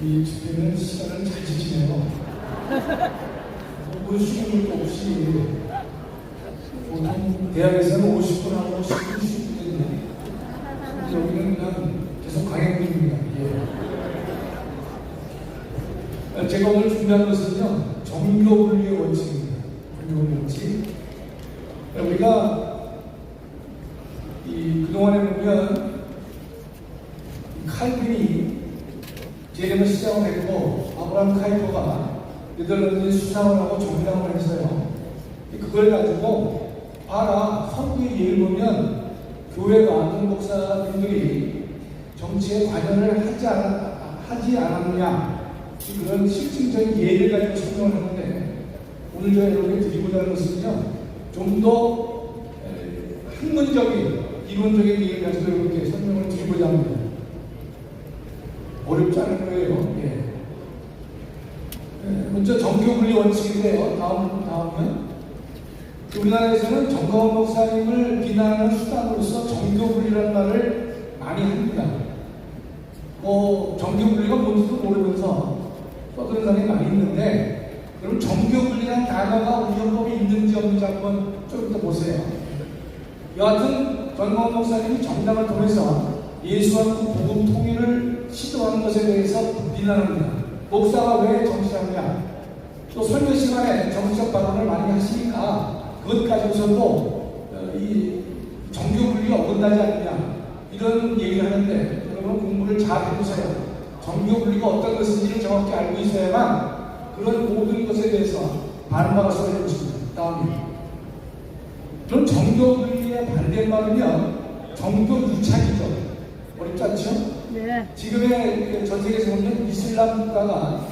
이 집회는 시간을 잘 지키네요. 뭐 쉬는 것도 없이 보통 대학에서는 50분 하고 10분 쉬고 있는데 여기는 그냥 계속 강행군입니다. 예. 제가 오늘 준비한 것은요, 정교분리의 원칙입니다. 정교분리 원칙. 우리가 그동안에 보면 칼빈이 제레미 시작을 했고 아브라함 카이퍼가 네덜란드에 수상을 하고 정당을 했어요. 그걸 가지고 봐라, 선구의 예를 보면 교회가 어떤 목사님들이 정치에 관여를 하지 않았느냐, 그런 실증적인 예를 가지고 설명을 하는데, 오늘 제가 여러분께 드리고자 하는 것은요, 좀 더 학문적인 이론적인 얘기를 가지고 여러분께 설명을 드리고자 합니다. 어렵지 않은 거예요. 예. 먼저 정교분리 원칙인데요. 다음은 우리나라에서는 정가원 목사님을 비난하는 수단으로서 정교분리라는 말을 많이 합니다. 정교분리가 뭔지도 모르면서 떠드는 사람이 많이 있는데, 그럼 정교분리라는 단어가 우리 헌법에 있는지 없는지 한번 좀 이따 보세요. 여하튼 정가원 목사님이 정당을 통해서 예수와 복음 통일을 시도하는 것에 대해서 비난합니다. 목사가 왜 정치하느냐, 또 설교 시간에 정치적 발언을 많이 하시니까 그것 가지고서도 이 정교분리가 어긋나지 않느냐, 이런 얘기를 하는데, 여러분 공부를 잘 해보세요. 정교분리가 어떤 것인지를 정확히 알고 있어야만 그런 모든 것에 대해서 반박을 써야 것입니다. 다음에 그럼 정교분리의 반대말은요, 정교유착이죠. 어렵지 않죠? 네. 지금의 전 세계에서 보면 이슬람 국가가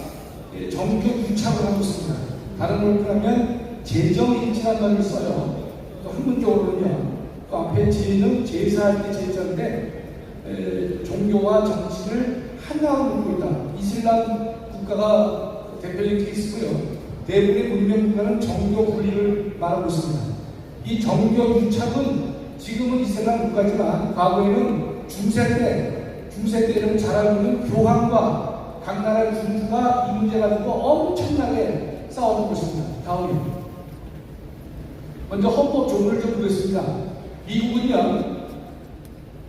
정교유착을 하고 있습니다. 다른 걸 표현하면 제정일치라는 말을 써요. 또 한문적으로는요, 그 앞에 제는 제사할 때 제자인데 종교와 정치를 하나로 묶고 있다. 이슬람 국가가 대표적인 케이스고요. 대부분의 문명 국가는 정교 분리를 말하고 있습니다. 이 정교 유착은 지금은 이슬람 국가지만 과거에는 중세 때 여러분 잘 알고 있는 교황과 각 나라의 군주가 이 문제 가지고 엄청나게 싸웠던 것입니다. 다음에 먼저 헌법 조문을 좀 보겠습니다. 미국은요,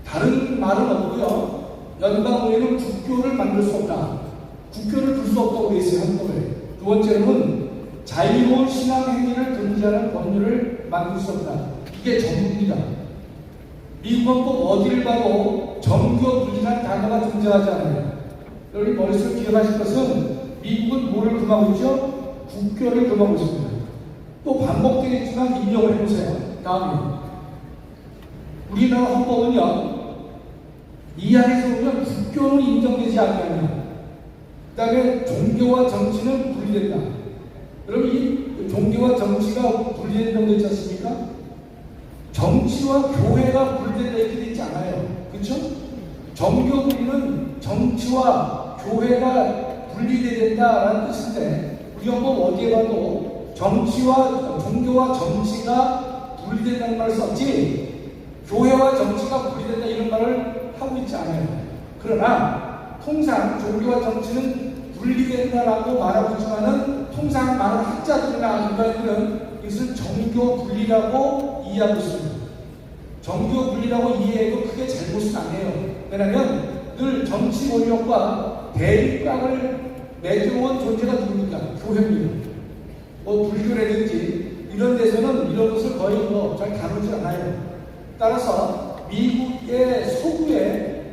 다른 말은 없고요, 연방의회는 국교를 만들 수 없다. 국교를 둘 수 없다고 되어 있어요, 헌법에. 두 번째로는 자유로운 신앙 행위를 금지하는 법률을 만들 수 없다. 이게 전부입니다. 미국 헌법 어디를 봐도 정교분리라는 단어가 등장하지 않아요. 여러분 머릿속에 기억하실 것은 미국은 뭐를 금하고 있죠? 국교를 금하고 있습니다. 또 반복되겠지만 인용을 해보세요. 다음에 우리나라 헌법은요, 이 안에서 보면 국교는 인정되지 않느냐, 그 다음에 종교와 정치는 분리된다. 여러분 이 종교와 정치가 분리된다고 되지 않습니까? 정치와 교회가 분리된다 이렇게 되지 않아요. 그렇죠? 정교분리는 정치와 교회가 분리돼야 된다라는 뜻인데, 우리 헌법 어디에 봐도 종교와 정치가 분리된다는 말을 썼지 교회와 정치가 분리된다 이런 말을 하고 있지 않아요. 그러나 통상 종교와 정치는 분리된다라고 말하고 있지만은 통상 많은 학자들이나 일반인들은 이것을 정교 분리라고 이해하고 있습니다. 정교 분리라고 이해해도 크게 잘못은 아니에요. 왜냐하면 늘 정치 권력과 대립각을 맺어온 존재가 누굽니까? 교회입니다. 불교라든지 이런 데서는 이런 것을 거의 잘 다루지 않아요. 따라서 미국의 서구의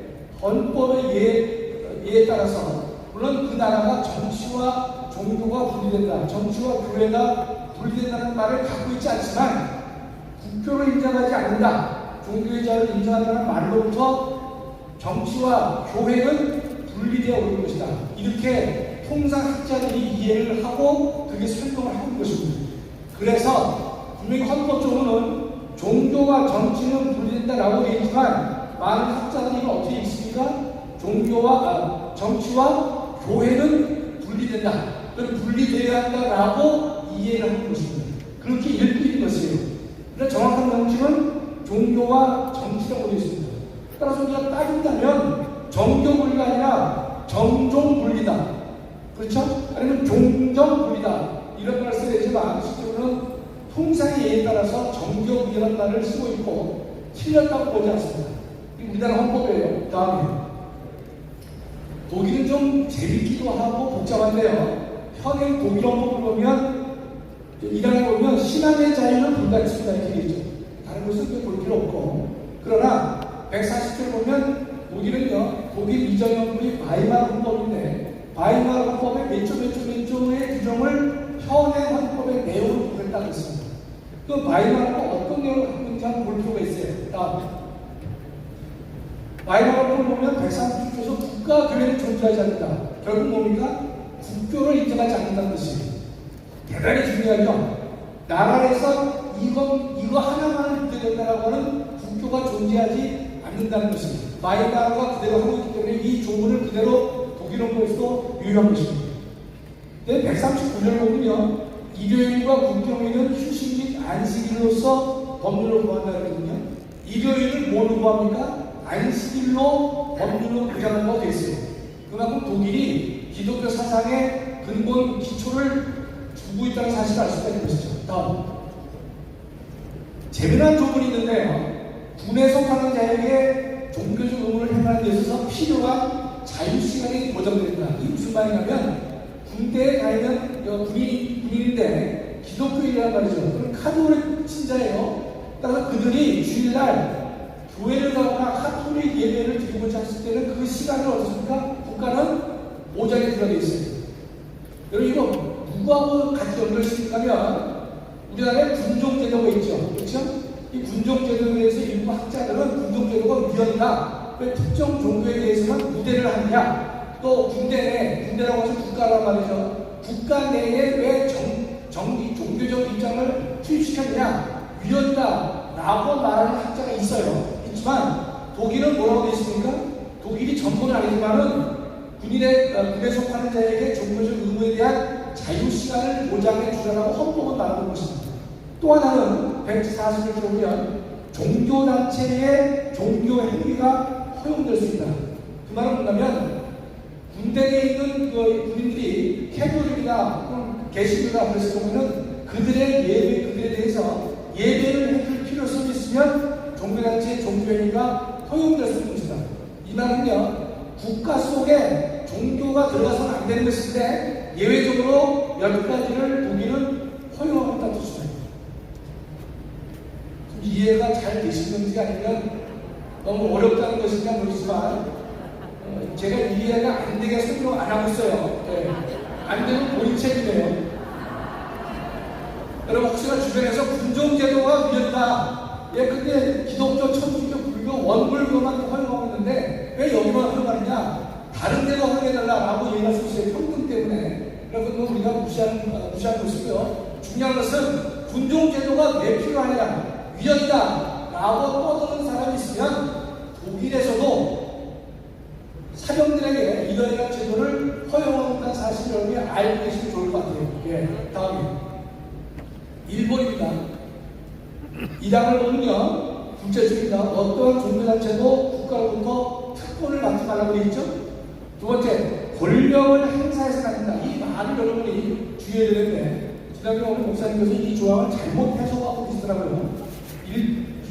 헌법의 예에 따라서 물론 그 나라가 정치와 종교가 분리된다, 정치와 교회가 분리된다는 말을 갖고 있지 않지만 국교를 인정하지 않는다, 종교의 자유를 인정한다는 말로부터 정치와 교회는 분리되어 오는 것이다. 이렇게 통상 학자들이 이해를 하고 그게 설명을 하는 것입니다. 그래서 분명히 헌법적으로는 종교와 정치는 분리된다라고 되어 있지만 많은 학자들이 이걸 어떻게 읽습니까? 정치와 교회는 분리된다, 분리되어야 한다라고 이해를 하는 것입니다. 그렇게 읽고 있는 것이에요. 그래서 정확한 명칭은 종교와 정치라고 되어 있습니다. 따라서 우리가 따진다면 정교분리가 아니라 정종분리 분리다. 그렇죠? 아니면 종정 분리다. 이런 말을 써야 되지만 실제로는 통상의 예에 따라서 정교분이라는 말을 쓰고 있고 틀렸다고 보지 않습니다. 우리나라 헌법이에요. 다음에 독일은 좀 재밌기도 하고 복잡한데요. 현행 독일 헌법을 보면 이란에 보면 신앙의 자유는 불가치다 이렇게 되어 있죠. 다른 것은 볼 필요 없고. 그러나 140절 보면 독일은요, 독일 이전 헌법이 바이마르 헌법인데 바이마르 헌법의 몇 조의 규정을 현행 헌법의 내용으로 보겠다고 했습니다. 그 바이마르가 어떤 내용을 갖고 있는지 한번 볼 필요가 있어요. 다음 바이마르 헌법을 보면 130조에서 국가교회는 존재하지 않는다. 결국 뭡니까? 국교를 인정하지 않는다는 것이 대단히 중요하죠. 나라에서 이거 하나만 인정된다라고 하는 국교가 존재하지 않는다는 것입니다. 바이마르가 그대로 하고 있기 때문에 이 조문을 그대로 독일 헌법에서도 유효한 것입니다. 근데 139절 보면요, 일요일과 국경일은 휴식 및 안식일로서 법률로 보한다 그랬거든요. 일요일을 뭐로 보합니까? 안식일로 법률로 보장한다고 되어 있어요. 그만큼 독일이 기독교 사상의 근본 기초를 두고 있다는 사실을 알 수가 있는 것이죠. 다음 재미난 조문이 있는데요. 군에 속하는 자에게 종교적 의무를 행하는 데 있어서 필요한 자유시간이 보장된다. 이게 무슨 말이냐면 군대에 가 있는 군인인데 기독교인이란 말이죠. 그럼 카톨릭 신자예요. 따라서 그들이 주일날 교회를 가거나 카톨릭 예배를 드리고자 했을 때는 그 시간을 어떻습니까? 국가는 보장에 들어가 있어요. 여러분 이거 누구하고 같이 연결시키냐면 우리나라에 군종제도가 있죠. 그렇죠? 이 군종제도에 대해서 일부 학자들은 군종제도가 위헌이다. 왜 특정 종교에 대해서는 무대를 하느냐? 또 군대라고 해서 국가란 말이죠. 국가 내에 왜 종교적 입장을 투입시켰느냐? 위헌이다. 라고 말하는 학자가 있어요. 있지만 독일은 뭐라고 되어 있습니까? 독일이 전부는 아니지만은 군에 속하는 자에게 종교적 의무에 대한 자유시간을 보장해 주라고 헌법은 말하는 것입니다. 또 하나는 140을 보면 종교단체의 종교 행위가 허용될 수 있다. 그 말은 뭐냐면 군대에 있는 군인들이 캐톨릭이나 개신교나 그랬을 경우는 그들의 예배, 그들에 대해서 예배를 해줄 필요성이 있으면 종교단체의 종교행위가 허용될 수 있는 것이다. 이 말은요, 국가 속에 종교가 들어가서는 안 되는 것인데 예외적으로 몇 가지를 독일은 허용하고 있다는 뜻입니다. 이해가 잘 되시는지 아니면 너무 어렵다는 것인지 모르지만 제가 이해가 안 되게 설명 안 하고 있어요. 네. 안 되면 본인 책임이에요. 여러분 혹시나 주변에서 군종제도가 위헌이다. 예, 근데 기독교, 천주교, 불교, 원불교만 허용하고 있는데 왜 여기만 허용하느냐? 다른 데도 허용해달라라고 얘기할 수 있어요. 평등 때문에. 여러분 우리가 무시하는 것이고요. 중요한 것은 군종제도가 왜 필요하냐? 위헌이다 라고 떠드는 사람이 있으면 독일에서도 사병들에게 이러이러한 제도를 허용한다는 사실을 여러분이 알고 계시면 좋을 것 같아요. 예, 다음에 일본입니다. 이 당을 보면요, 둘째입니다. 어떠한 종교단체도 국가로부터 특권을 받지 말라고 되어 있죠. 두 번째, 권력을 행사해서는 안 된다. 이 말을 여러분이 주의해야 되는데 지난주에 오늘 목사님께서 이 조항을 잘못 해석하고 계시더라고요.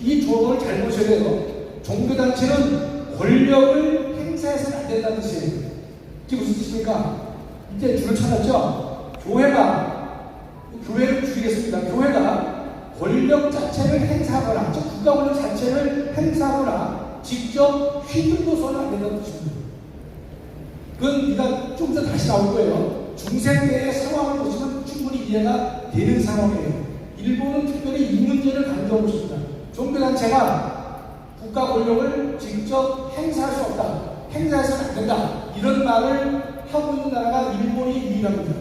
이 조항을 잘 보셔야 돼요. 종교단체는 권력을 행사해서는 안 된다는 뜻이에요. 이게 무슨 뜻입니까? 이제 줄을 찾았죠? 교회를 줄이겠습니다. 교회가 권력 자체를 행사하거나, 즉 국가 권력 자체를 행사하거나 직접 휘둘러서는 안 된다는 뜻입니다. 그건 우리가 좀 더 다시 나올 거예요. 중세 때의 상황을 보시면 충분히 이해가 되는 상황이에요. 일본은 특별히 이 문제를 강조하고 있습니다. 종교단체가 국가 권력을 직접 행사할 수 없다. 행사해서는 안 된다. 이런 말을 하고 있는 나라가 일본이 유일합니다.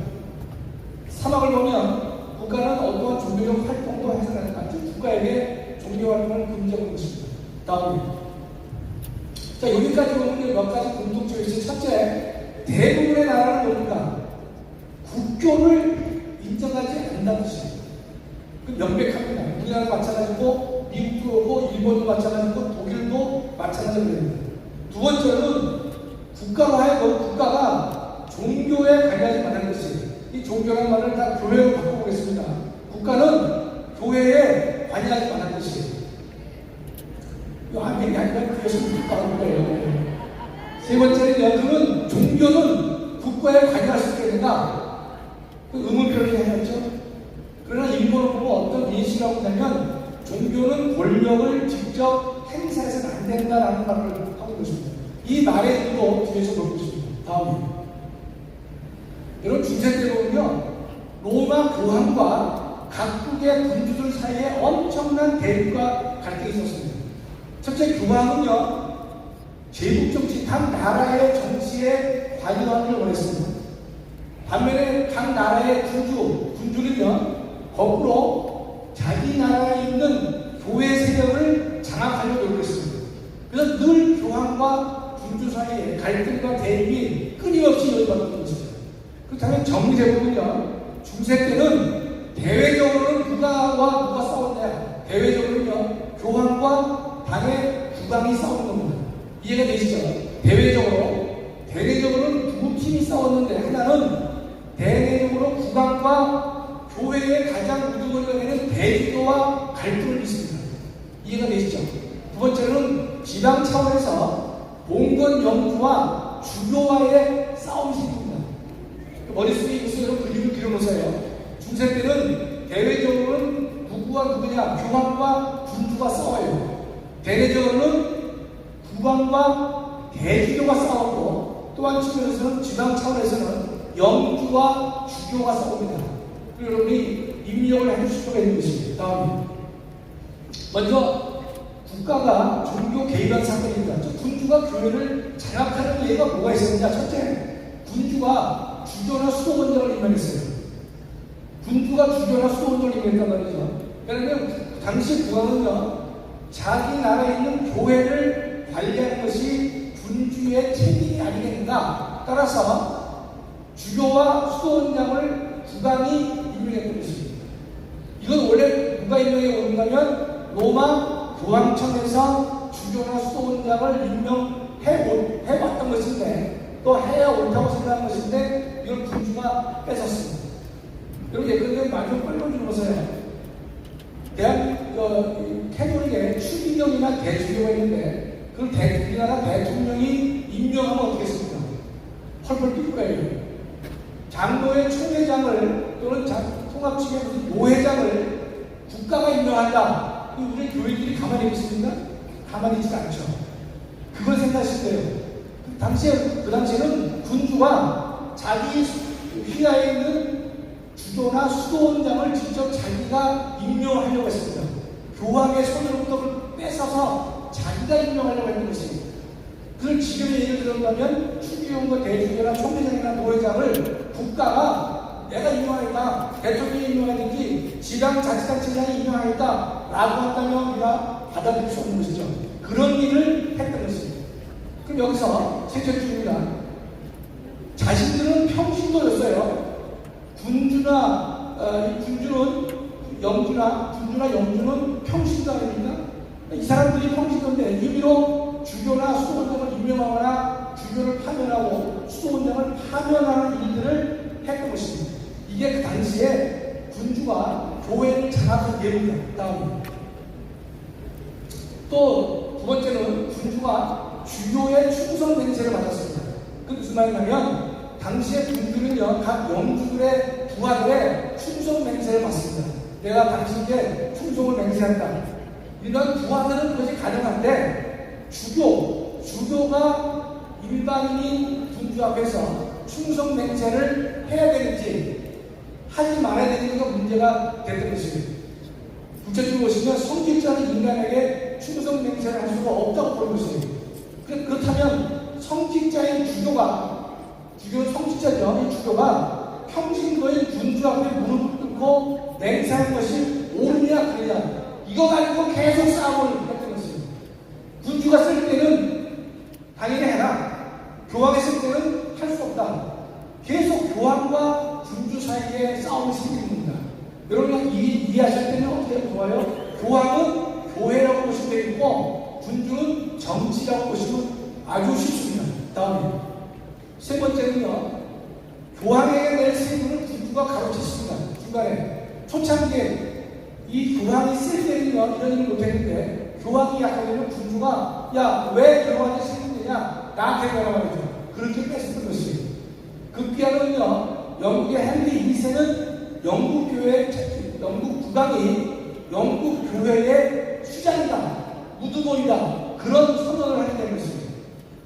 사막을 보면 국가는 어떠한 종교적 활동도 해서는 안 된다. 즉 국가에게 종교 활동을 금지하는 것입니다. 다음에 자, 여기까지 보면 몇 가지 공통점이 있어요. 첫째, 대부분의 나라는 뭡니까? 국교를 인정하지 않는다는 뜻입니다. 그 명백합니다. 우리나라도 마찬가지고 미국도 그렇고 일본도 마찬가지고 독일도 마찬가지입니다. 두 번째는 국가가 국가가 종교에 관여하지 말라는 것이, 이 종교라는 말을 다 교회로 바꿔보겠습니다. 국가는 교회에 관여하지 말라는 것이, 이 아멘이 아니라 그래서 국가라는 거예요. 세 번째는 그는 종교는 국가에 관여할 수 있게 된다. 그 의문표를 해놨죠. 그러나 일본을 보고 어떤 인식을 하고 있냐면 종교는 권력을 직접 행사해서는 안 된다라는 말을 하고 있습니다. 이 말의 의도 뒤에서 보고 있습니다. 다음에 여러분 중세 때 보면요, 로마 교황과 각국의 군주들 사이에 엄청난 대립과 갈등이 있었습니다. 첫째, 교황은요 제국 정치, 각 나라의 정치에 관여하기를 원했습니다. 반면에 각 나라의 군주는요 거꾸로 자기 나라에 있는 교회 세력을 장악하려고 노력했습니다. 그래서 늘 교황과 군주 사이에 갈등과 대립이 끊임없이 이어졌던 것입니다. 그렇다면 정리되보면요, 중세 때는 대외적으로는 누가 싸웠냐? 대외적으로는요 교황과 당의 국왕이 싸우는 겁니다. 이해가 되시죠? 대내적으로는 두 팀이 싸웠는데, 하나는 대내적으로 국왕과 교회의 가장 우두머리가 되는 대주교와 갈등을 있습니다. 이해가 되시죠? 두 번째는 지방 차원에서 봉건 영주와 주교와의 싸움이 생깁니다. 머릿속에 있어서 여러분 그림을 그려놓으세요. 중세 때는 대외적으로는 누구와 누구냐? 교황과 군주가 싸워요. 대내적으로는 국왕과 대주교가 싸우고, 또 한 측면에서는 지방 차원에서는 영주와 주교가 싸웁니다. 그리고 여러분이 입력을 해주실 수가 있는 것입니다. 다음에 먼저 국가가 종교 개입한 사건입니다. 군주가 교회를 장악하는 예가 뭐가 있었느냐? 첫째, 군주가 주교나 수도원장을 임명했어요. 군주가 주교나 수도원장을 임명했단 말이죠. 왜냐하면 당시 국왕은요 자기 나라에 있는 교회를 관리하는 것이 군주의 책임이 아니겠는가. 따라서 주교와 수도원장을 국왕이 임명했던 것입니다. 이건 원래 누가 임명해 오는가면 로마 교황청에서 주교나 수도원장을 임명해 왔던 것인데, 또 해야 옳다고 생각한 것인데 이걸 군주가 뺏었습니다. 여러분 예컨대 말좀 빨리 좀 보세요. 캐톨릭에 추기경이나 대주교가 있는데, 그걸 우리나라 대통령이 임명하면 어떻게 했습니까? 펄펄 뛸 거예요. 장로의 총회장을 또는 통합측의 무슨 노회장을 국가가 임명한다. 우리 교회들이 가만히 있습니까? 가만히 있지 않죠. 그걸 생각하실 거예요. 그 당시에는 군주가 자기 휘하에 있는 주교나 수도원장을 직접 자기가 임명하려고 했습니다. 교황의 손으로부터 그걸 뺏어서 자기가 임명하려고 했던 것입니다. 그걸 지금의 예를 들었다면 추기경과 대주교나 총회장이나 노회장을 국가가 내가 임명하겠다, 대통령이 임명하든지 지방자치단체장이 임명하겠다 라고 한다면 우리가 받아들일 수 없는 것이죠. 그런 일을 했던 것입니다. 그럼 여기서 셋째 줄입니다. 자신들은 평신도였어요. 군주나 영주는 평신도 아닙니까? 이 사람들이 평신도인데 임의로 주교나 수도원장을 임명하거나 주교를 파면하고 수도원장을 파면하는 일들을 했던 것입니다. 이게 그 당시에 군주가 교회를 장악한 예입니다. 다음. 또 두 번째는 군주가 주교의 충성 맹세를 받았습니다. 그 무슨 말이냐면 당시의 군주는요 각 영주들의 부하들의 충성 맹세를 받습니다. 내가 당신께 충성을 맹세한다. 이런 부하들은 그것이 가능한데 주교가 일반인이 군주 앞에서 충성 맹세를 해야 되는지 하지 말아야 되는지가 문제가 됐던 것입니다. 구체적으로 보시면 성직자는 인간에게 충성 맹세를 할 수가 없다고 보는 것입니다. 그렇다면 성직자인 주교는 성직자죠. 이 주교가 평신도인 군주 앞에 무릎을 꿇고 맹세하는 것이 옳으냐 그러냐, 이거 가지고 계속 싸움을 했던 것입니다. 군주가 쓸 때는 당연히 해라, 교황이 쓸 때는 할 수 없다. 계속 교황과 군주 사이에 싸움이 생기는 겁니다. 여러분 이해하실 때는 어떻게 좋아요? 교황은 교회라고 보시면 되겠고 군주는 정치라고 보시면 아주 쉽습니다. 다음에 세 번째는요, 교황에게 낼 세금을 군주가 가로챘습니다. 중간에 초창기에 이 교황이 쓸 때는 이런 일을 못했는데 교황이 약간 되면 군주가 야 왜 교황이 세금 내냐 나한테 내라 말이죠. 그렇게 뺐었던 것이에요. 급기야는요 영국의 헨리 2세는 영국 국왕이 영국 교회의 수장이다, 우두머리다 그런 선언을 하게 된 것입니다.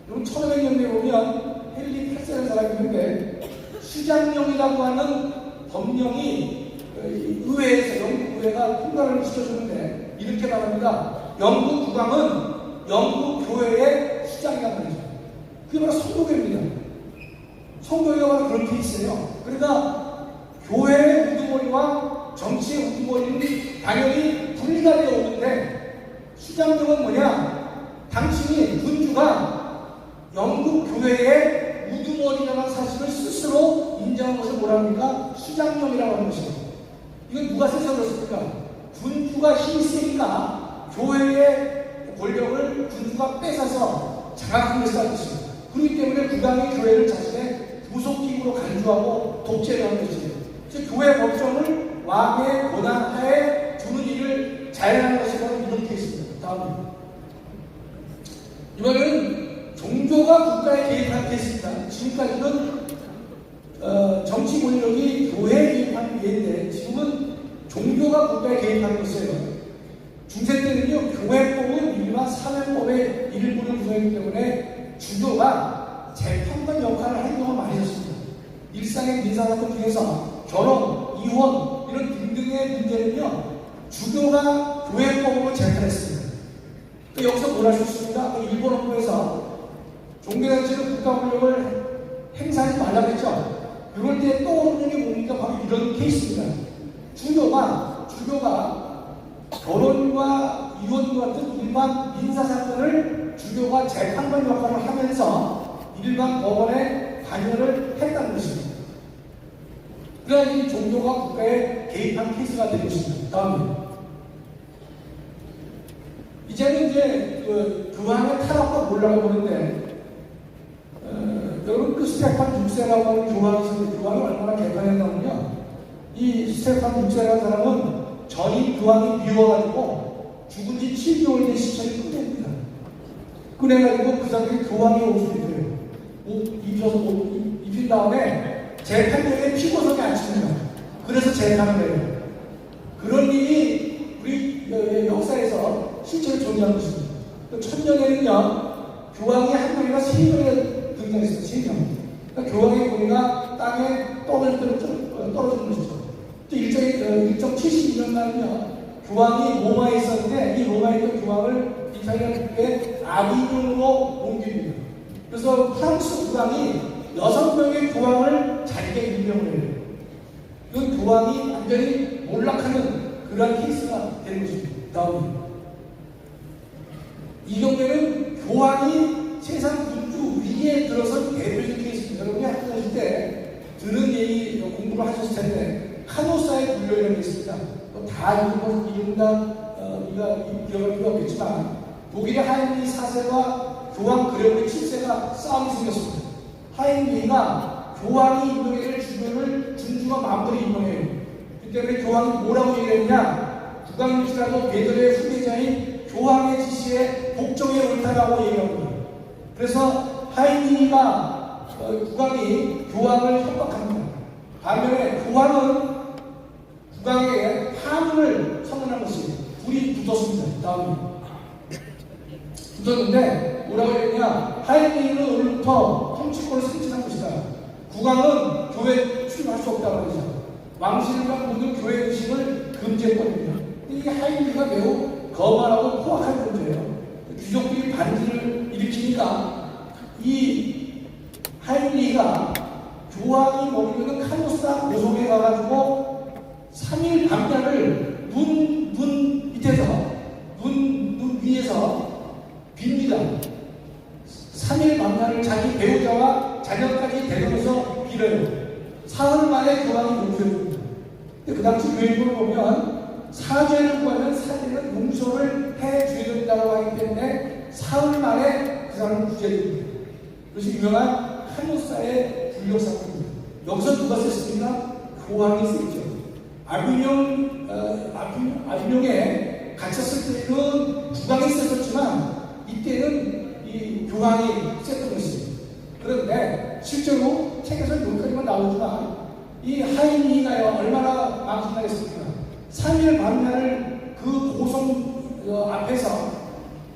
여러분 1500년대에 보면 헨리 8세라는 사람이 있는데 수장령이라고 하는 법령이 의회에서 영국 의회가 통과를 시켜주는데 이렇게 말합니다. 영국 국왕은 영국 교회의 수장이란 말이죠. 그게 바로 성도교입니다. 성도교가 바로 그런 케이스예요. 그러니까 교회의 우두머리와 정치의 우두머리는 당연히 분리가 되어 오는데 수장령은 뭐냐? 당신이 군주가 영국 교회의 우두머리라는 사실을 스스로 인정한 것을 뭐라 합니까? 수장령이라고 하는 것입니다. 이건 누가 세서 그렇습니까? 군주가 힘이 세니까 교회의 권력을 군주가 뺏어서 장악한 것이라는 것입니다. 그렇기 때문에 국왕이 교회를 자신의 부속기구로 간주하고 독재를 하는 것이에요. 그래서 교회 법정을 왕의 권한하에 두는 일을 자행하는 것이 바로 이런 케이스입니다. 다음입니다. 이번에는 종교가 국가에 개입한 케이스입니다. 지금까지는 정치 권력이 교회에 개입한 예인데 지금은 종교가 국가에 개입하는 것이에요. 중세 때는요 교회법은 일반 사회법의 일부를 구성했기 때문에 주교가 재판관 역할을 하는 경우가 많이 있었습니다. 일상의 민사사건 중에서 결혼, 이혼 이런 등등의 문제는요 주교가 교회법으로 재판했습니다. 여기서 뭘 하셨습니까? 일본 헌법에서 종교단체는 국가권력을 행사하지 말라고 했죠. 그럴 때 떠오르는 게 뭡니까? 바로 이런 케이스입니다. 주교가 결혼과 이혼 같은 일반 민사사건을 주교가 재판관 역할을 하면서 일반 법원에 관여를 했다는 것입니다. 그래야 이 종교가 국가에 개입한 케이스가 된 것입니다. 다음입니다. 이제는 이제 교황의 타락과 몰락을 보는데 여러분 스테판 6세라고 하는 교황이 있었는데 교황이 얼마나 개판했냐면요 이 스테판 6세라는 사람은 전임 교황이 미워가지고 죽은 지 7개월 된 시체를 꺼냅니다. 꺼내가지고 그 사람이 교황이 옷을 입혀요. 옷 입힌 다음에 재판장에 피고석에 앉힙니다. 그래서 재판을 해요. 그런 일이 우리 역사에서 실제로 존재한 것입니다. 1000년에는요 교황이 한 명이나 3명이 등장했어요. 3명. 그러니까 교황의 권위가 땅에 떨어지는 것이죠. 일정 72년간은요 교황이 로마에 있었는데 이 로마에 있던 교황을 이탈리아의 아비뇽으로 옮깁니다. 그래서 프랑스 국왕이 6명의 교황을 자기에게 임명을 해요. 그 교황이 완전히 몰락하는 그런 케이스가 되는 것입니다. 다음입니다. 이 경우에는 교황이 세상 군주 위기에 들어선 대표적인 케이스입니다. 여러분이 학교 다닐 때 들은 얘기 공부를 하셨을 텐데 카노사의 분류라는 게 있습니다. 다 이름 다 기억할 필요 없겠지만 독일의 하인리 4세와 교황 그레고리 7세가 싸움이 생겼습니다. 하인리가 교황이 임명해줄 주변을 군주가 마음대로 임명해요. 그때 교황이 뭐라고 얘기했냐? 국왕일지라도 베드로의 후계자인 교황의 지시에 복종해 옳다라고 얘기합니다. 그래서 하인리가 국왕이 교황을 협박합니다. 반면에 교황은 국왕에게 파문을 선언한 것이 둘이 붙었습니다. 다음에 붙었는데 뭐라고 했냐? 하인리는 오늘부터 통치권을 승진한 것이다. 국왕은 교회에 출입할 수 없다고 하죠. 왕실과 모든 교회 의식을 금지했거든요. 이게 하인리가 매우 거만하고 포악한 존재예요. 귀족들이 반기를 일으키니까 이 하인리가 교황이 머무르는 카노사 고속에 가가지고 3일 밤낮을 눈 밑에서 눈 위에서 빕니다. 3일 밤낮을 자기 배우자와 자녀까지 데려가서 빌어요. 사흘 만에 교황이 용서해줍니다. 그 당시 교회법을 보면 사죄를 구하면 사죄는 용서를 해줘야 된다고 하기 때문에 사흘 만에 그 사람을 구제해줍니다. 그래서 유명한 카노사의 불력 사건입니다. 여기서 누가 썼습니까? 교황이 쓰죠. 아비뇽에 갇혔을 때는 국왕이 썼었지만 이때는 이 교황이 썼던 것입니다. 그런데 실제로 책에서 여기까지만 나오지만 이 하인이가요 얼마나 망신하겠습니까? 3일 반면을 그 고성 앞에서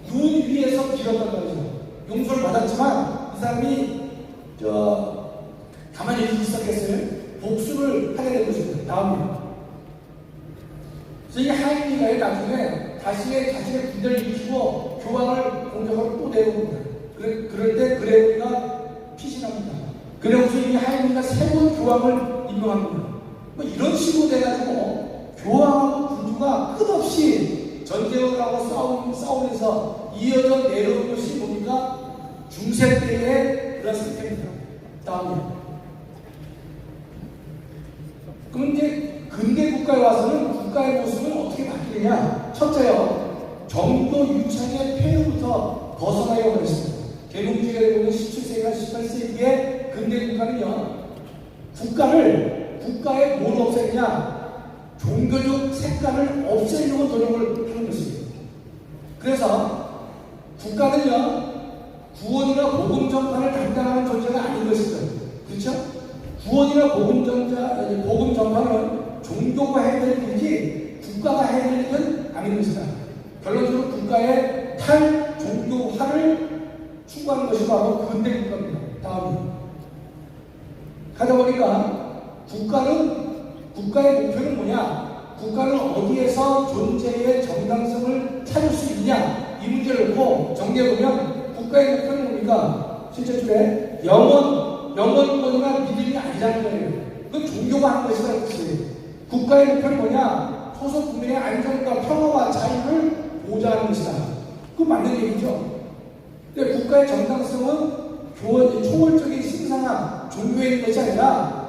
눈 위에서 빌었단 말이죠. 용서를 받았지만 이 사람이 가만히 있었겠어요? 복수를 하게 된 것입니다. 다음에 그래서 이 하인이가요 나중에 자신의 군대를 일으키고 교황을 공격하고 또 내려옵니다. 그럴 때 그레고리가 피신합니다. 그래서 이 하인이가 새로운 교황을 임명합니다. 뭐 이런 식으로 돼가지고 교황하고 군주가 끝없이 전쟁을 하고 싸우면서 이어져 내려온 것이 뭡니까? 중세 때의 그런 상태입니다. 다음에 그럼 이제 근대 국가에 와서는 국가의 모습은 어떻게 바뀌느냐? 첫째요, 정도 유창의 폐해부터 벗어나야 버렸습니다. 개몽주의가 보면 17세기나 18세기의 근대 국가는요, 국가에 뭘 없애느냐? 종교적 색깔을 없애려고 노력을 하는 것입니다. 그래서 국가는요, 구원이나 복음 전파를 담당하는 존재가 아닌 것이죠. 그렇죠? 구원이나 복음 전파는 종교가 해야 될 일이지 국가가 해야 될 일은 아닌 것이다. 결론적으로 국가의 탈종교화를 추구하는 것이 바로 근대 국가입니다. 다음에 가다 보니까 국가의 목표는 뭐냐? 국가는 어디에서 존재의 정당성을 찾을 수 있냐? 이 문제를 놓고 정리해보면 국가의 목표는 뭡니까? 실제 줄에 영원권이나 믿음이 아니라는 거예요. 그건 종교가 하는 것이다. 그렇지. 국가의 목표는 뭐냐? 소속 국민의 안전과 평화와 자유를 보장하는 것이다. 그건 맞는 얘기죠. 근데 국가의 정당성은 초월적인 신상한 종교에 있는 것이 아니라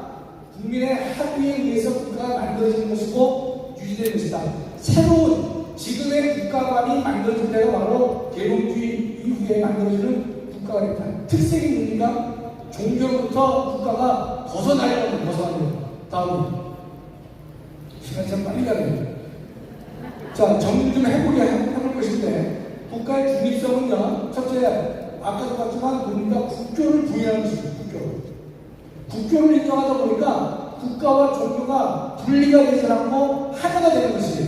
국민의 합의에 의해서 국가가 만들어지는 것이고 유지되는 것이다. 새로운 지금의 국가관이 만들어진 데가 바로 계몽주의 이후에 만들어지는 국가관입니다. 특색이 뭡니까? 종교로부터 국가가 벗어나려고 다음에 시간이 참 빨리 가네요. 자, 정리 좀 해볼 것인데 국가의 중립성은요, 첫째, 아까도 봤지만 뭡니까? 국교를 부인하는 것입니다. 국교를 인정하다 보니까 국가와 종교가 분리가 되지 않고 하나가 되는 것이에요.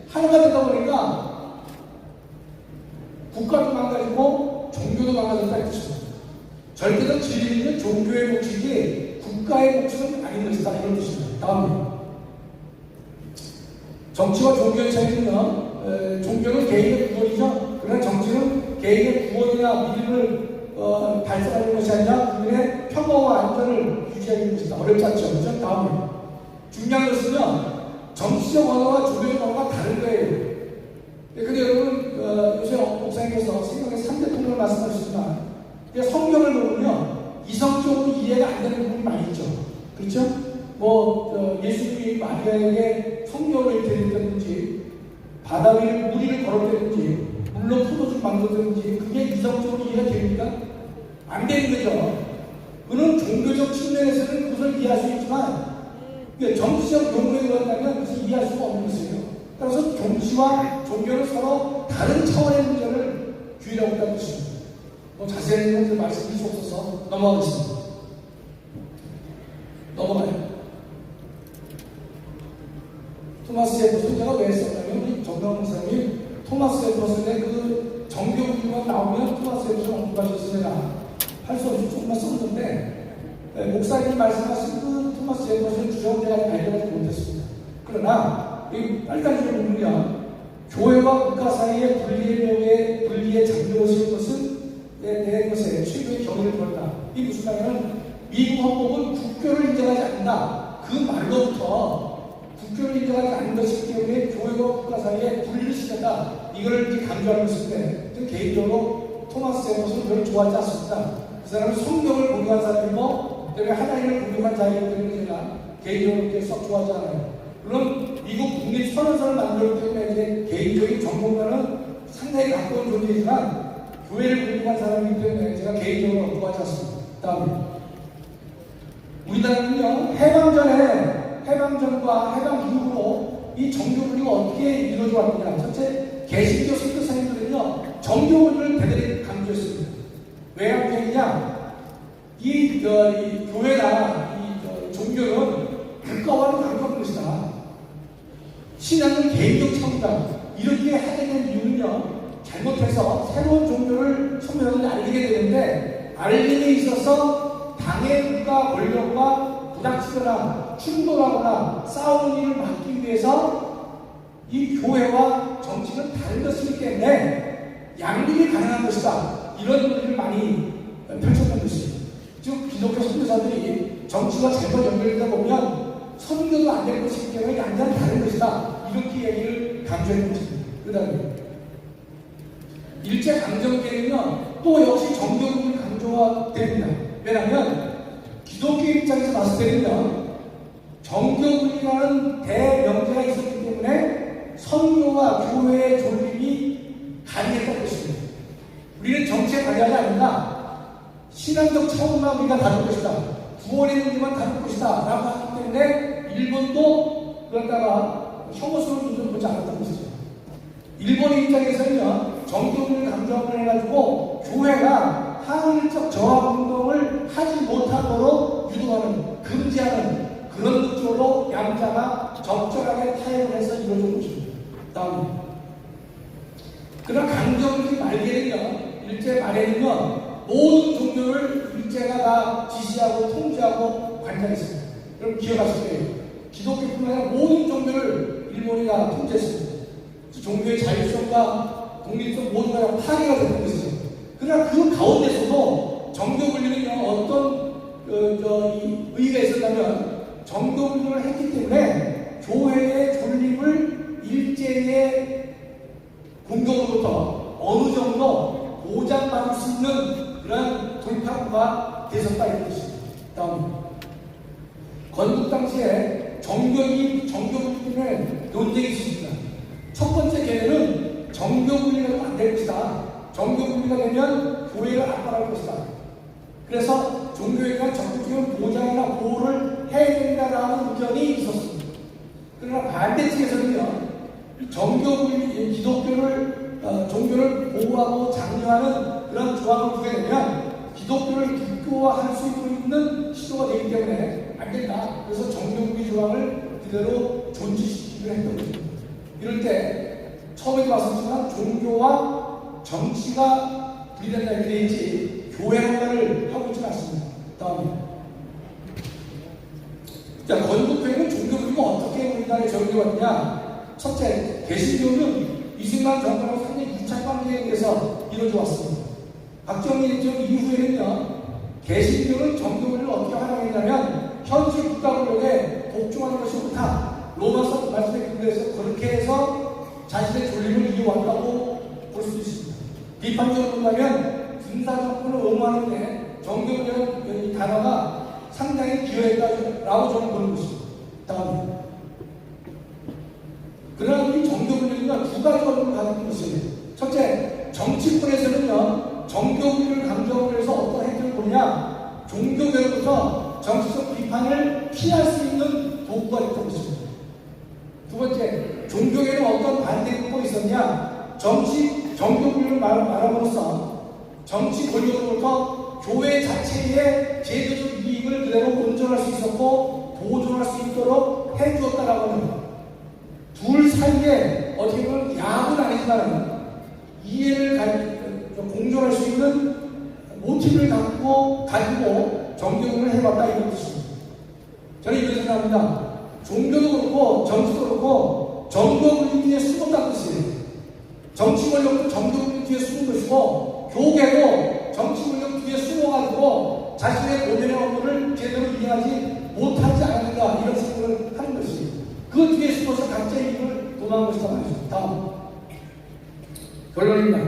하나가 되다 보니까 국가도 망가지고 종교도 망가졌다 이 뜻입니다. 절대적 진리는 종교의 몫이지 국가의 몫은 아닌 것이다 이런 뜻입니다. 다음에 정치와 종교의 차이는요, 종교는 개인의 구원이죠. 그러나 정치는 개인의 구원이나 믿음을 달성하는 것이 아니라 국민의 평화와 안전을 유지하는 것이다. 어렵지 않죠. 그렇죠? 다음에 중요한 것은요, 정치적 언어와 종교적 언어가 다른 거예요. 근데 여러분, 요새 목사님께서 생각의 3대 통을 말씀하시지만 성경을 보면요, 이성적으로 이해가 안 되는 부분이 많이 있죠. 그렇죠? 예수님이 마리아에게 성경을 드렸다든지, 바다 위에 무리를 걸었다든지, 물로 포도주 만들었다든지, 그게 이성적으로 이해가 됩니까? 안 되는 거죠. 그는 종교적 측면에서는 그것을 이해할 수 있지만, 정치적 용어에 의한다면 그것을 이해할 수가 없는 것이에요. 따라서 정치와 종교는 서로 다른 차원의 문제를 규율하고 있다는 것입니다. 자세히는 말씀드릴 수 없어서 넘어가겠습니다. 넘어가요. 토마스 제퍼슨 제가 왜 썼냐면 우리 정명 목사님이 토마스 제퍼슨의 그 정교기만 나오면 토마스 제퍼슨 언급하셔서 제가 할 수 없이 조금만 썼는데 목사님이 말씀하신 그 토마스 제퍼슨 주장을 제가 발견하지 못했습니다. 그러나 이 빨간줄을 보면요, 교회와 국가 사이의 분리에 잠겨오신 것은 내 것에 최고의 경의를 걸다. 이 무슨 말이냐면 미국 헌법은 국교를 인정하지 않는다. 그 말로부터 국교를 인정하지 않는 것이기 때문에 교회와 국가 사이에 분리를 시켰다. 이걸 이렇게 강조하는 것인데, 개인적으로 토마스 제퍼슨을 별로 좋아하지 않습니다. 그 사람은 성경을 공부한 사람이고, 때문에 하나님을 공부한 자이기 때문에 제가 개인적으로 이렇게 썩 좋아하지 않아요. 물론 미국 국립선언서를 만들었기 때문에 이제 개인적인 전문가는 상당히 가까운 존재이지만 교회를 공부한 사람이기 때문에 제가 개인적으로 좋아하지 않습니다. 다음에 우리나라는요, 해방전과 해방 이후로 이 정교 분리가 어떻게 이루어져 왔느냐. 첫째, 개신교 선교사님들은요, 정교 분리를 대단히 강조했습니다. 왜 강조했냐? 이 교회나 종교는 국가와는 관계없는 것이다. 신앙은 개인적 차원이다. 이렇게 하게 된 이유는요, 잘못해서 새로운 종교를 선교사들이 알리게 되는데, 알림에 있어서 당해국가 권력과 부닥치거나 충돌하거나 싸우는 일을 막기 위해서 이 교회와 정치는 다른 것이기 때문에 양립이 가능한 것이다. 이런 논의를 많이 펼쳤던 것이에요. 즉 기독교 선교사들이 정치와 잘못 연결되다 보면 선교도 안 될 것이기 때문에 완전히 다른 것이다. 이렇게 얘기를 강조했던 것입니다. 그 다음에 일제강점기에는요, 또 역시 정교분이 강조가 됩니다. 왜냐하면 기독교 입장에서 봤을 때는요, 정교분이라는 대명제가 있었기 때문에 선교와 교회의 존립이 가능했던 것입니다. 우리는 정치에 관여하지 않는다. 신앙적 차원만 우리가 다룰 것이다. 구원의 문제만 다룰 것이다. 라고 하기 때문에 일본도 그러다가 혐오스러운 눈을 보지 않았던 것이죠. 일본의 입장에서는요, 정교분을 강조하고 해가지고 교회가 항일적 저항운동을 하지 못하도록 유도하는, 금지하는 그런 목적으로 양자가 적절하게 타협을 해서 이루어진 것입니다. 다음. 그러나 강점기 말기에는요, 일제 말에는요, 모든 종교를 일제가 다 지시하고 통제하고 관장했습니다. 여러분 기억하실 거예요. 기독교뿐만 아니라 모든 종교를 일본이 다 통제했습니다. 종교의 자율성과 독립성 모두가 다 파괴가 되는 것이죠. 그러나 그 가운데서도 정교분리는요, 어떤 의의가 있었다면 정교분리를 했기 때문에 교회의 존립을 일제의 공격으로부터 어느 정도 보장받을 수 있는 그런 돌파구가 되었다 이런 것입니다. 다음, 건국 당시에 정교분리 때문에 논쟁이 있습니다. 첫 번째 개념은 정교분리가 안 될 것이다. 정교분리가 되면 교회를 압박할 것이다. 그래서 종교회가 적극적인 보장이나 보호를 해야 된다라는 의견이 있었습니다. 그러나 반대 측에서는요, 정교분리, 종교를 보호하고 장려하는 그런 조항을 두게 되면 기독교를 국교화할 수 있는 시도가 되기 때문에 안 된다. 그래서 정교분리 조항을 그대로 존중시키기로 했던 것입니다. 이럴 때 처음에도 말씀드렸지만 종교와 정치가 분리된다 이렇게 되어 있지 교회란 말을 하고 있지 않습니다. 다음에 자, 건국회는 종교분리가 어떻게 우리나라에 적용이 왔냐. 첫째, 개신교는 이승만 정권하고 상당히 유착 관계에 의해서 이루어져 왔습니다. 박정희 정 이후에는요, 개신교는 정교분리를 어떻게 활용했냐면 현실 국가권력에 복종하는 것이 옳다. 로마서 말씀에 근거해서 그렇게 해서 자신의 존립을 이어왔다고 볼 수 있습니다. 비판적으로 본다면 군사정권을 옹호하는데 정교분리라는 이 단어가 상당히 기여했다라고 저는 보는 것입니다. 다음에 그러나 이 정교분리는요, 두 가지 어려움을 가지고 있습니다. 첫째, 정치권에서는요, 정교분리를 강조하고 해서 어떤 행태를 보느냐, 종교계로부터 정치적 비판을 피할 수 있는 도구가 됐던 것입니다. 두 번째, 종교계는 어떤 반대국가 있었냐? 정교분리를 말함으로써 정치 권력으로부터 교회 자체의 제도적 이익을 그대로 온전할 수 있었고 보존할 수 있도록 해주었다라고 합니다. 둘 사이에 어떻게 보면 야합은 아니지만 이해를 공존할 수 있는 모티브를 가지고 정교분리를 해봤다 이런 것입니다. 저는 이렇게 생각합니다. 종교도 그렇고 정치도 그렇고 정교분리 뒤에 숨었다는 뜻이에요. 정치 권력도 정교분리 뒤에 숨은 것이고 교계도 정치 권력 뒤에 숨어가지고 자신의 본연의 업무를 제대로 이해하지 못하지 않는가 이런 생각을 하는 것이에요. 그 뒤에 숨어서 각자의 이익을 도망한 것이다 말이죠. 다음 결론입니다.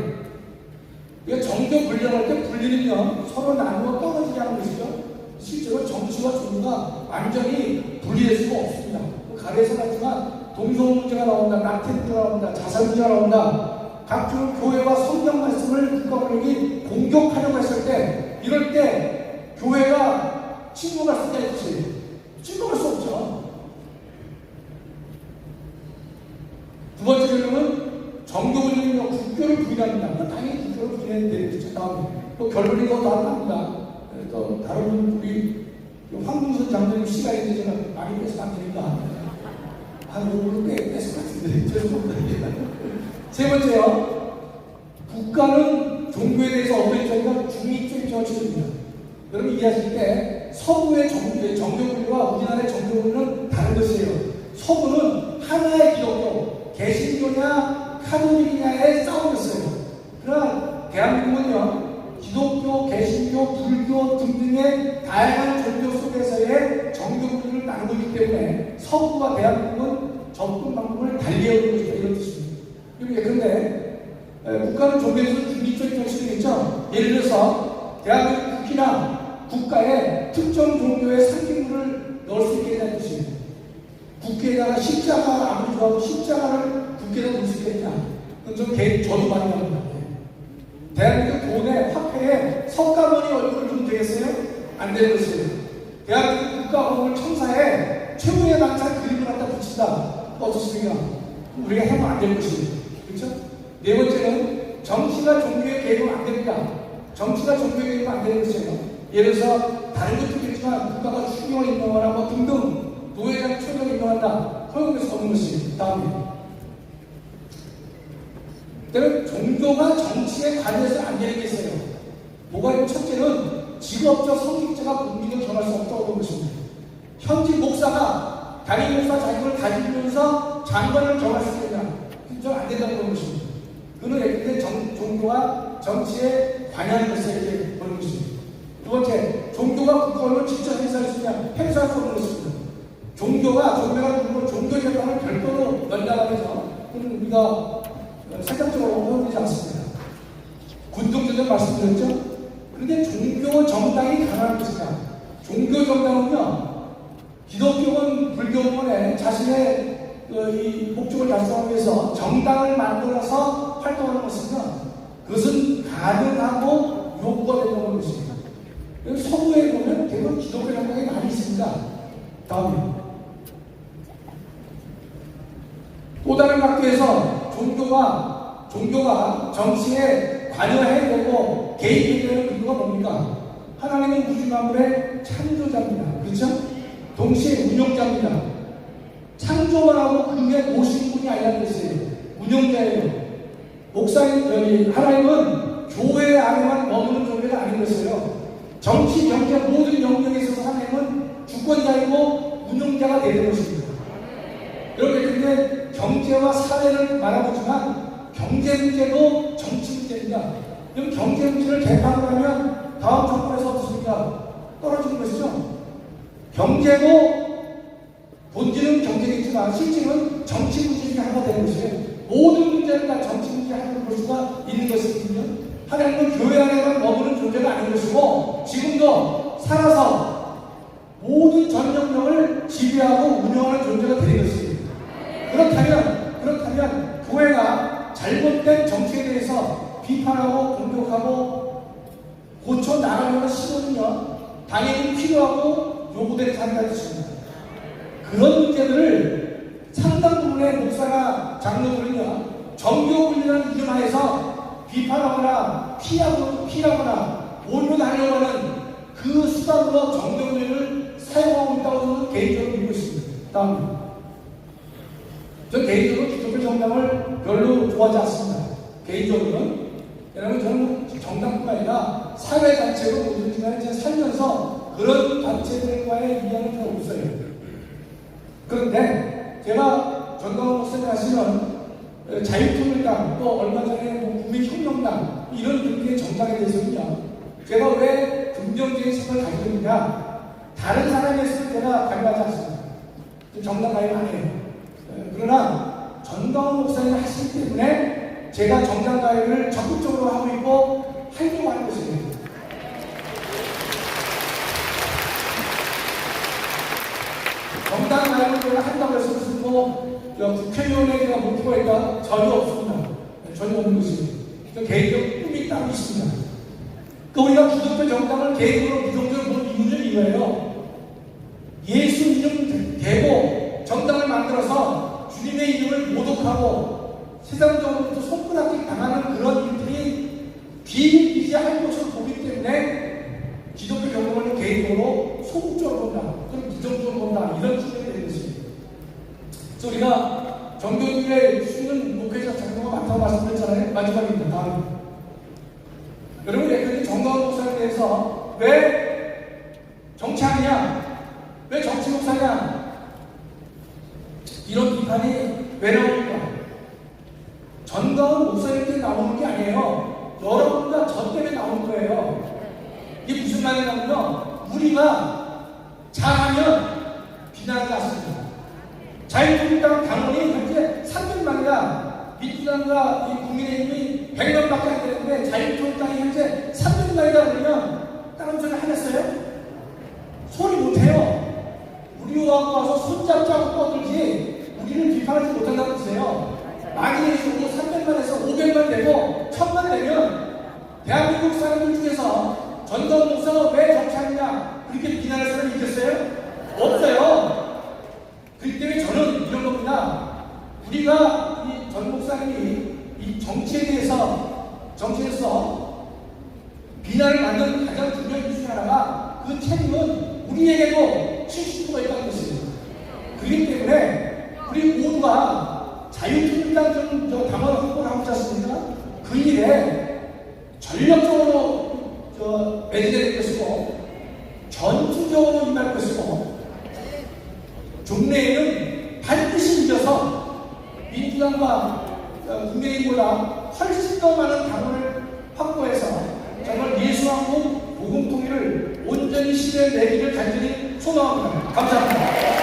정교 분리할 때 분리는요, 서로 나누어 떨어지게 하는 것이죠. 실제로 정치와 종교가 완전히 분리될 수가 없습니다. 가래에서 봤지만 동성 문제가 나온다, 낙태 문제가 나온다, 자살 문제가 나온다. 각종 교회와 성경 말씀을 국가권력이 공격하려고 했을 때, 이럴 때 교회가 침묵할 수 있겠지. 침묵할 수 없죠. 두 번째 결론은 정교훈련이며 국교를 부인합니다. 당연히 국교를 부인해야 되겠죠. 다음에 또 결론이 더 나옵니다. 또 다른 우리 황금선 장로님 시간인데 제가 많이 뺏으면 안 되니까 한국으로 뺏을 것 같은데 죄송합니다. 세 번째요. 국가는 종교에 대해서 어떤 입장인가 중립적 입장을 취합니다. 여러분 이해하실 때 서구의 정교분과 우리나라의 정교분은 다른 것이에요. 서구는 하나의 기독교, 개신교냐 카톨릭이냐의 싸움이었어요. 그러나 대한민국은요. 기독교, 개신교, 불교 등등의 다양한 종교 속에서의 정교분을 나누고 있기 때문에 서구와 대한민국은 접근 방법을 달리하고 있다 이런 뜻입니다. 그런데 국가는 종교에서 중립적 정신이 있죠. 예를 들어서 대한민국 국기나 국가에 특정 종교의 상징물을 넣을 수 있게 해야 뜻입니다. 국기에다가 십자가 아무리 좋아도 십자가를 국기에다 넣을 수 있겠냐? 그건 좀 저도 많이 합니다. 대한민국 돈에 화폐에 석가모니 얼굴을 두면 되겠어요? 안 되는 것이에요. 대한민국 국가공을 청사에 최고의 낙찰 그림을 갖다 붙인다. 어떻습니까? 우리가 해면 안 되는 것이에요. 그렇죠? 네 번째는 정치가 종교에 개입하면 안 됩니다. 정치가 종교에 개입하면 안 되는 것이에요. 예를 들어서 다른 것도 있겠지만 국가가 추경을 인정하거나 뭐 등등 노예장 추경을 인정한다. 허용돼서 없는 것이 다음에 때는 종교가 정치에 관여해서 안 되는 게 있어요. 뭐가 있고 첫째는 직업적 성직자가 국민을 정할 수 없다고 보는 것입니다. 현직 목사가 담임 목사 자격을 가지면서 장관을 정할 수 있느냐? 그건 안 된다고 보는 것입니다. 그는 예컨대 종교가 정치에 관여하는 것을 이렇게 보는 것입니다. 두 번째, 종교가 국권을 직접 행사할 수 있느냐? 행사할 수 없는 것입니다. 종교가 종교 재판을 별도로 연장하면서 그건 우리가 세상적으로 허용되지 않습니다. 군동전에 말씀드렸죠? 그런데 종교 정당이 가능한 것이다. 종교 정당은요, 기독교는 불교권에 자신의 이 목적을 달성하기 위해서 정당을 만들어서 활동하는 것이며 그것은 가능하고 요구가 된다는 것입니다. 서구에 보면 대부분 기독교 정당이 많이 있습니다. 다음에 또 다른 학교에서 종교가 정치에 관여해야 되고 개입해야 되는 근거가 뭡니까? 하나님은 우주 만물의 창조자입니다. 그렇죠? 동시에 운영자입니다. 창조만 하고 그게 모신 분이 아니라는 것이에요. 운영자예요. 하나님은 교회 안에만 머무는 존재가 아닌 것이에요. 정치, 경제 모든 영역에 있어서 하나님은 주권자이고 운영자가 되는 것입니다. 여러분, 근데 경제와 사회를 말하지만 경제 문제도 정치 문제입니다. 그럼 경제 문제를 개판하면 다음 정권에서 어떻습니까? 떨어지는 것이죠. 경제도 본질은 경제겠지만 실질은 정치 문제 중에 하나가 되는 것이에요. 모든 문제는 다 정치 문제 하나로 볼 수가 있는 것이거든요. 하나님은 교회 안에만 머무는 존재가 아닌 것이고 지금도 살아서 모든 전 영역을 지배하고 운영하는 존재가 되는 것입니다. 그렇다면 교회가 잘못된 정치에 대해서 비판하고 공격하고 고쳐 나가려는 시도는요 당연히 필요하고 요구되는 사례가 있습니다. 그런 문제들을 상당 부분의 목사나 장로들은요 정교 훈련을 이용하여서 비판하거나 피하거나 오류하려고 하는 그 수단으로 정교 훈련을 사용하고 있다고 저는 개인적으로 믿고 있습니다. 다음, 저 개인적으로 기독교 정당을 별로 좋아하지 않습니다. 개인적으로는. 왜냐하면 저는 정당뿐만 아니라 사회 단체로 모든 시간에 살면서 그런 단체들과의 인연은 좀 없어요. 그런데 제가 전광훈 목사님 하시는 자유통일당 또 얼마 전에 국민혁명당 이런 종류의 정당에 대해서는요 제가 왜 긍정적인 생각을 가지고 있느냐 다른 사람에 있으면 제가 가입하지 않습니다. 정당 가입 안 해요. 그러나 전광훈 목사님 하시기 때문에 제가 정당 가입을 적극적으로 하고 있고 활동하는 것입니다. 정당 가입을 제가 한다고 해서 무슨 국회의원에 제가 목표가 있다? 전혀 없습니다. 전혀 없는 것입니다. 개인적 꿈이 따로 있습니다. 우리가 기독교 정당을 개인으로 부정적으로 보는 이유는 이거예요. 주님의 이름을 모독하고 세상적으로부터 손가락질 당하는 그런 일들이 비일비재할 것을 보기 때문에 기독교 경험을 개인적으로 소극적으로 본다, 또는 부정적으로 본다, 이런 측면이 되는 것입니다. 그래서 우리가 정교주의 수는 목회자 장로가 많다고 말씀드렸잖아요. 마지막입니다. 다음. 여러분, 예전에 정가원 목사에 대해서 왜 정치하느냐? 왜 정치 목사냐? 이런 비판이 왜 나옵니까? 정가원 목사님께 나오는 게 아니에요. 여러분과 저 때문에 나오는 거예요. 이게 무슨 말이냐면요, 우리가 잘하면 비난이 났습니다. 자유한국당 당원이 현재 300만이다. 민주당과 이 국민의힘이 100만밖에 안 되는데 자유한국당이 현재 300만이다 그러면 다른 소리 하겠어요? 소리 못해요. 우리하고 와서 손잡자고 떠들지 우리를 비판하지 못한다는 뜻이에요. 만약에 300만에서 500만 되고 1000만 되면 대한민국 사람들 중에서 전도원 목사가 왜 정치하느냐 그렇게 비난할 사람이 있겠어요? 없어요. 그렇기 때문에 저는 이런 겁니다. 우리가 이 전 목사님이 이 정치에서 비난을 받는 가장 중요한 이유 중에 하나가 그 책임은 우리에게도 70%가 있다는 것입니다. 그렇기 때문에 우리 모두가 자유한국당 당원 홍보를 하고 있지 않습니까? 그 일에 전력적으로 매진될 것이고 전투적으로 임할 것이고 종래에는 반드시 이겨서 민주당과 국민의힘보다 훨씬 더 많은 당원을 확보해서 정말 예수왕국 복음 통일을 온전히 실현내기를 간절히 소망합니다. 감사합니다.